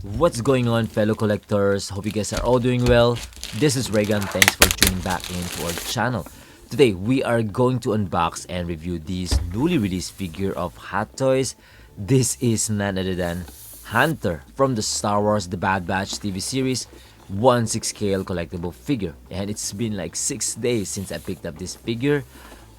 What's going on, fellow collectors? Hope you guys are all doing well. This is Reagan. Thanks for tuning back into our channel. Today, we are going to unbox and review this newly released figure of Hot Toys. This is none other than Hunter from the Star Wars The Bad Batch TV series, 1/6 scale collectible figure. And it's been like 6 days since I picked up this figure.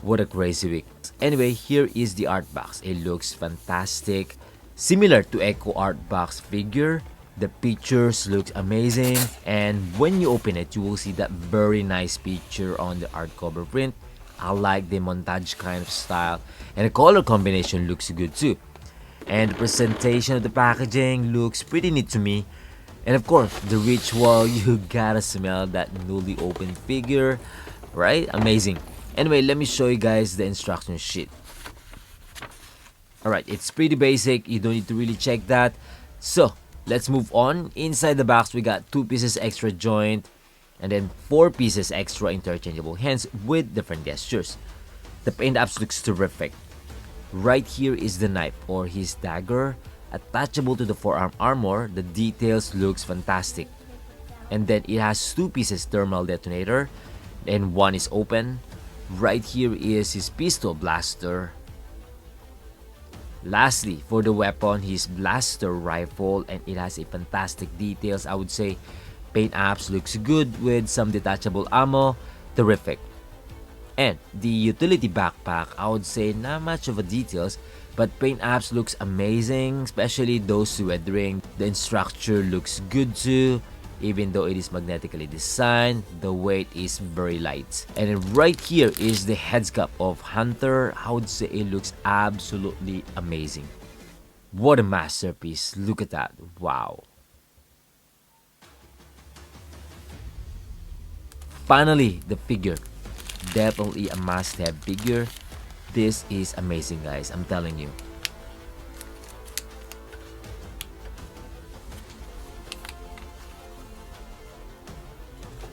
What a crazy week. Anyway, here is the art box. It looks fantastic. Similar to Echo art box figure, the pictures look amazing, and when you open it, you will see that very nice picture on the art cover print. I like the montage kind of style, and the color combination looks good too. And the presentation of the packaging looks pretty neat to me. And of course, the ritual, you gotta smell that newly opened figure, right? Amazing. Anyway, let me show you guys the instruction sheet. Alright, it's pretty basic. You don't need to really check that. So, let's move on. Inside the box, we got 2 pieces extra joint and then 4 pieces extra interchangeable hands with different gestures. The paint apps looks terrific. Right here is the knife or his dagger. Attachable to the forearm armor, the details looks fantastic. And then it has 2 pieces thermal detonator and one is open. Right here is his pistol blaster. Lastly, for the weapon, his blaster rifle, and it has a fantastic details. I would say paint apps looks good with some detachable ammo. Terrific. And the utility backpack, I would say not much of a details, but paint apps looks amazing, especially those weathering. The structure looks good too. Even though it is magnetically designed, the weight is very light. And then right here is the head sculpt of Hunter. I would say it looks absolutely amazing. What a masterpiece. Look at that. Wow. Finally, the figure. Definitely a must-have figure. This is amazing, guys. I'm telling you.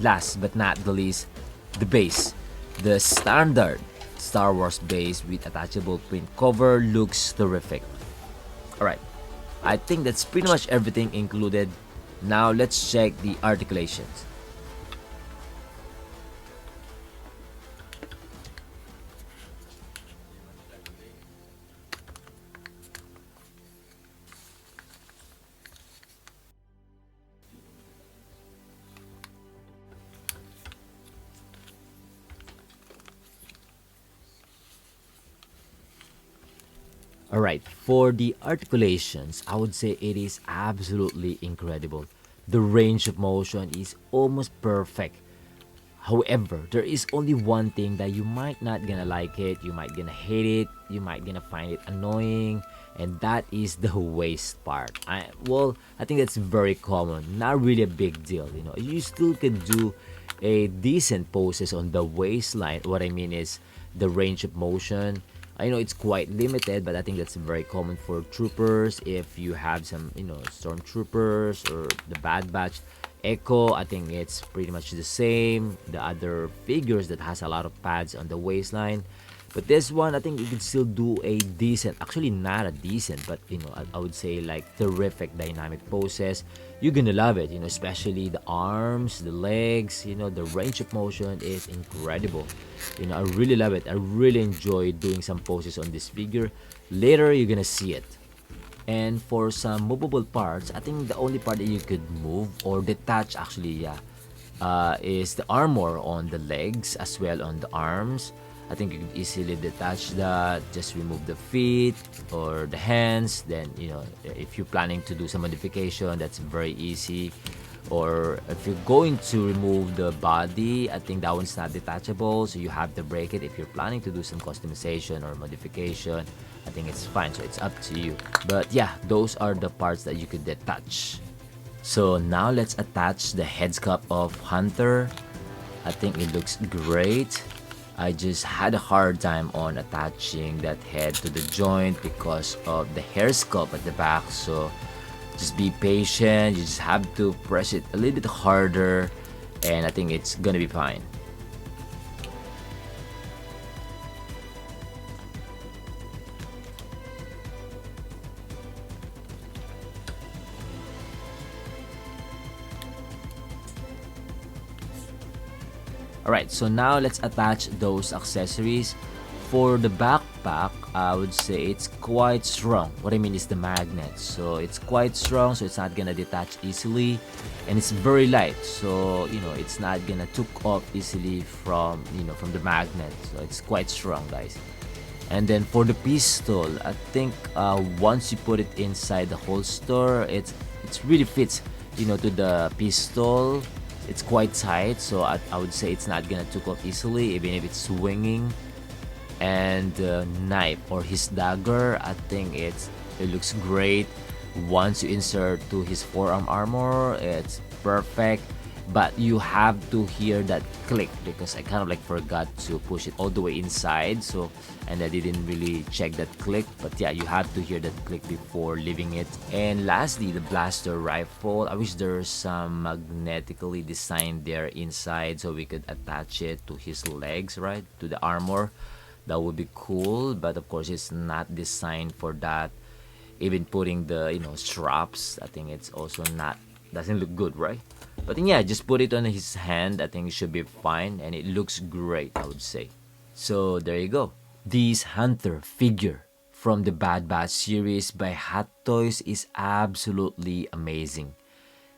Last but not the least, the base. The standard Star Wars base with attachable print cover looks terrific. Alright, I think that's pretty much everything included. Now let's check the articulations. Alright, for the articulations, I would say it is absolutely incredible. The range of motion is almost perfect. However, there is only one thing that you might not gonna like it, you might gonna hate it, you might gonna find it annoying, and that is the waist part. I think that's very common, not really a big deal, you know. You still can do a decent poses on the waistline. What I mean is the range of motion. I know it's quite limited, but I think that's very common for troopers. If you have some, stormtroopers or the Bad Batch, Echo, I think it's pretty much the same. The other figures that has a lot of pads on the waistline. But this one, I think you can still do a decent, actually not a decent, but I would say like terrific dynamic poses. You're gonna love it, especially the arms, the legs, the range of motion is incredible. I really love it. I really enjoy doing some poses on this figure. Later, you're gonna see it. And for some movable parts, I think the only part that you could move or detach actually, is the armor on the legs as well on the arms. I think you could easily detach that, just remove the feet or the hands. Then, if you're planning to do some modification, that's very easy. Or if you're going to remove the body, I think that one's not detachable, so you have to break it. If you're planning to do some customization or modification, I think it's fine, so it's up to you. But yeah, those are the parts that you could detach. So now let's attach the head sculpt of Hunter. I think it looks great. I just had a hard time on attaching that head to the joint because of the hair sculpt at the back. So just be patient. You just have to press it a little bit harder, and I think it's gonna be fine. Alright, so now let's attach those accessories. For the backpack, I would say it's quite strong. What I mean is the magnet. So it's quite strong, so it's not gonna detach easily. And it's very light, so it's not gonna took off easily from from the magnet. So it's quite strong, guys. And then for the pistol, I think once you put it inside the holster, it's really fits to the pistol. It's quite tight, so I would say it's not gonna took off easily even if it's swinging. And knife or his dagger, I think it looks great. Once you insert to his forearm armor, it's perfect. But you have to hear that click, because I kind of like forgot to push it all the way inside, so and I didn't really check that click. But yeah, you have to hear that click before leaving it. And lastly, the blaster rifle. I wish there's some magnetically designed there inside so we could attach it to his legs, right, to the armor. That would be cool, but of course it's not designed for that. Even putting the straps, I think it's also not, doesn't look good, right? But then, yeah, just put it on his hand. I think it should be fine, and it looks great, I would say. So there you go. This Hunter figure from the Bad Batch series by Hot Toys is absolutely amazing.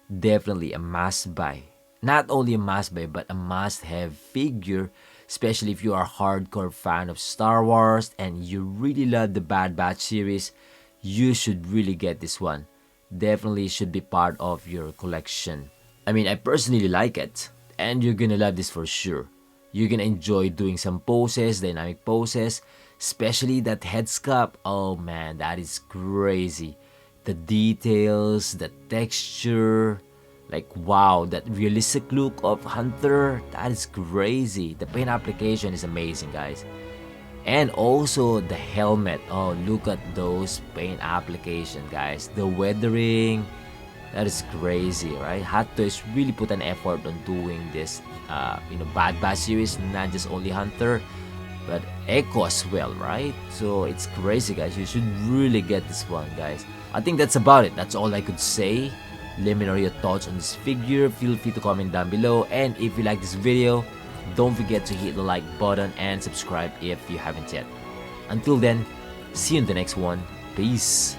Definitely a must buy. Not only a must buy, but a must have figure, especially if you are a hardcore fan of Star Wars and you really love the Bad Batch series. You should really get this one. Definitely should be part of your collection. I mean, I personally like it, and you're gonna love this for sure. You're gonna enjoy doing some poses, dynamic poses, especially that head sculpt. Oh man, that is crazy. The details, the texture, like wow, that realistic look of Hunter, that is crazy. The paint application is amazing, guys. And also the helmet. Oh, look at those paint application, guys. The weathering, that is crazy, right? Hot Toys really put an effort on doing this, Bad Batch series, not just only Hunter, but Echo as well, right? So it's crazy, guys. You should really get this one, guys. I think that's about it. That's all I could say. Let me know your thoughts on this figure. Feel free to comment down below. And if you like this video, don't forget to hit the like button and subscribe if you haven't yet. Until then, see you in the next one. Peace.